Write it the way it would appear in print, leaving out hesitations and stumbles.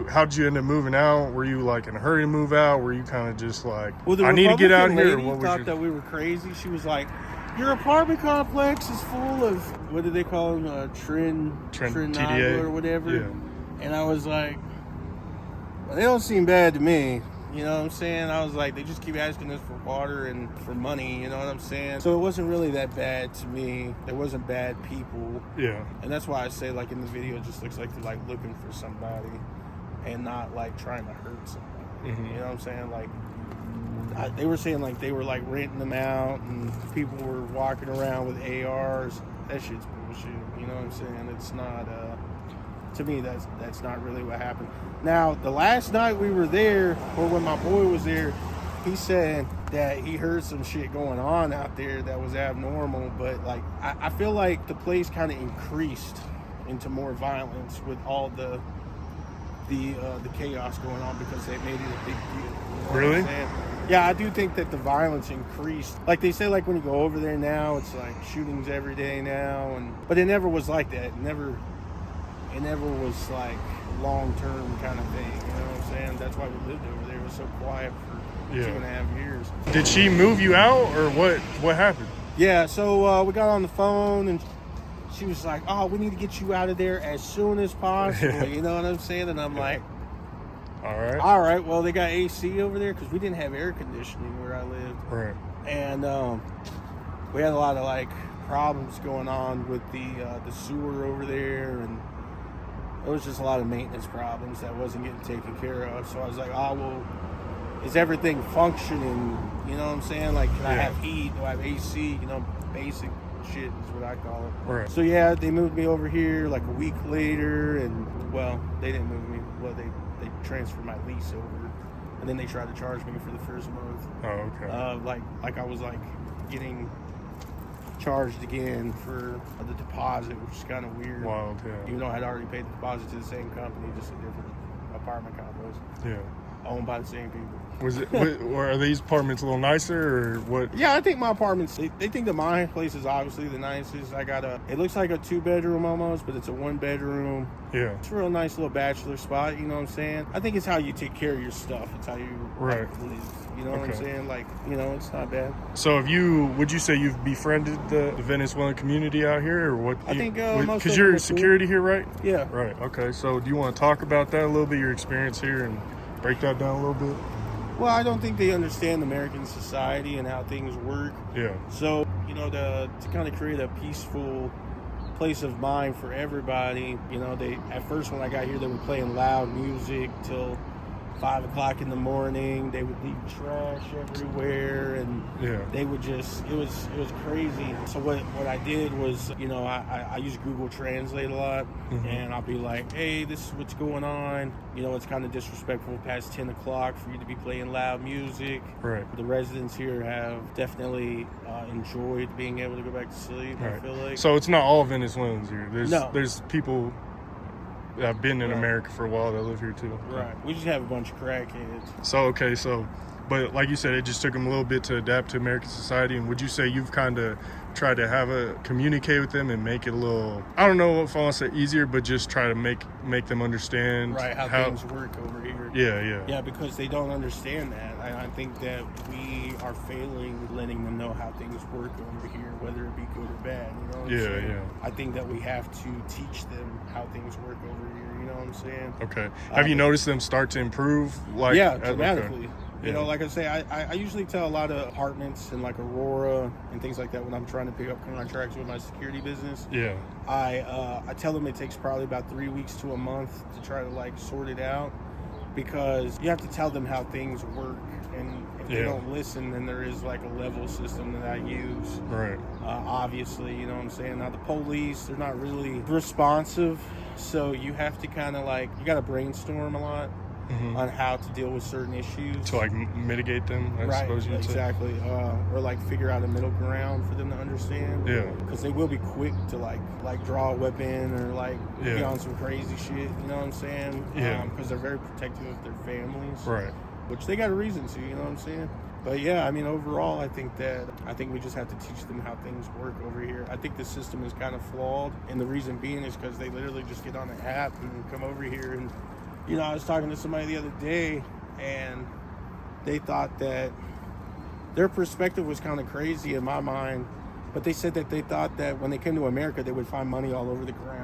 How did you end up moving out? Were you like in a hurry to move out? Were you kind of just like, well, I need to get out here? The lady thought that we were crazy. She was like, your apartment complex is full of, what do they call them? Trend TDA or whatever. Yeah. And I was like, well, they don't seem bad to me. You know what I'm saying? I was like, they just keep asking us for water and for money, you know what I'm saying? So it wasn't really that bad to me. There wasn't bad people. Yeah. And that's why I say, like, in the video, it just looks like they're, like, looking for somebody and not, like, trying to hurt somebody. Mm-hmm. You know what I'm saying? Like, they were saying, like, they were, like, renting them out and people were walking around with ARs. That shit's bullshit. You know what I'm saying? It's not, to me, that's not really what happened. Now, the last night we were there, or when my boy was there, he said that he heard some shit going on out there that was abnormal, but like I feel like the place kind of increased into more violence with all the chaos going on because they made it a big deal. You know really? Yeah, I do think that the violence increased. Like they say, like when you go over there now, it's like shootings every day now, but it never was like that. It never was like long-term kind of thing, you know what I'm saying? That's why we lived over there. It was so quiet for 2.5 years. Did she move you out, or what happened? Yeah, so we got on the phone and she was like, oh, we need to get you out of there as soon as possible. You know what I'm saying? And I'm like, all right, well, they got AC over there because we didn't have air conditioning where I lived. Right. And we had a lot of like problems going on with the sewer over there, and there was just a lot of maintenance problems that wasn't getting taken care of. So I was like, oh, well, is everything functioning? You know what I'm saying? Like, can I have heat? Do I have AC? You know, basic shit is what I call it. Right. So yeah, they moved me over here like a week later, and well, they didn't move me. Well, they transferred my lease over, and then they tried to charge me for the first month. Oh, okay. Like I was like getting charged again for the deposit, which is kind of weird. Wild, yeah. Even though I'd already paid the deposit to the same company, just a different apartment complex. Yeah. Owned by the same people. Was it? Are these apartments a little nicer, or what? Yeah, I think my apartments. They think that my place is obviously the nicest. I got it looks like a 2-bedroom almost, but it's a 1-bedroom. Yeah. It's a real nice little bachelor spot. You know what I'm saying? I think it's how you take care of your stuff. It's how you live. You know what I'm saying? Like, you know, it's not bad. So would you say you've befriended the Venezuelan community out here, or what? I think most because you're security here, right? Yeah. Right. Okay. So do you want to talk about that a little bit, your experience here, and break that down a little bit? Well, I don't think they understand American society and how things work. Yeah. So, you know, to kind of create a peaceful place of mind for everybody, you know, at first when I got here, they were playing loud music till 5 o'clock in the morning. They would leave trash everywhere, and they would just, it was crazy. So what I did was, you know, I use Google Translate a lot, and I'll be like, hey, this is what's going on. You know, it's kind of disrespectful past 10 o'clock for you to be playing loud music. Right. The residents here have definitely enjoyed being able to go back to sleep, I feel like. So it's not all Venezuelans here. There's people that have been in America for a while that live here too. Right. We just have a bunch of crackheads. So, but like you said, it just took them a little bit to adapt to American society. And would you say you've kind of tried to communicate with them and make it a little, I don't know if I want to say easier, but just try to make them understand how things work over here. Yeah, because they don't understand that. I think that we are failing letting them know how things work over here, whether it be good or bad. You know what I'm saying? Yeah. I think that we have to teach them how things work over here. You know what I'm saying? Okay. Have you noticed them start to improve? Like, dramatically. You know, like I say, I usually tell a lot of apartments in like Aurora and things like that when I'm trying to pick up contracts with my security business. Yeah. I tell them it takes probably about 3 weeks to a month to try to like sort it out, because you have to tell them how things work, and if they don't listen, then there is like a level system that I use. Right. Obviously, you know what I'm saying? Now the police, they're not really responsive, so you have to kind of like, you got to brainstorm a lot. On how to deal with certain issues to like mitigate them, I suppose you'd exactly say. Or like figure out a middle ground for them to understand, because they will be quick to like draw a weapon or like be on some crazy shit, you know what I'm saying? Because they're very protective of their families, right, which they got a reason to, you know what I'm saying? But yeah, I mean, overall, I think we just have to teach them how things work over here. I think the system is kind of flawed, and the reason being is because they literally just get on an app and come over here and You know, I was talking to somebody the other day, and they thought that their perspective was kind of crazy in my mind, but they said that they thought that when they came to America, they would find money all over the ground.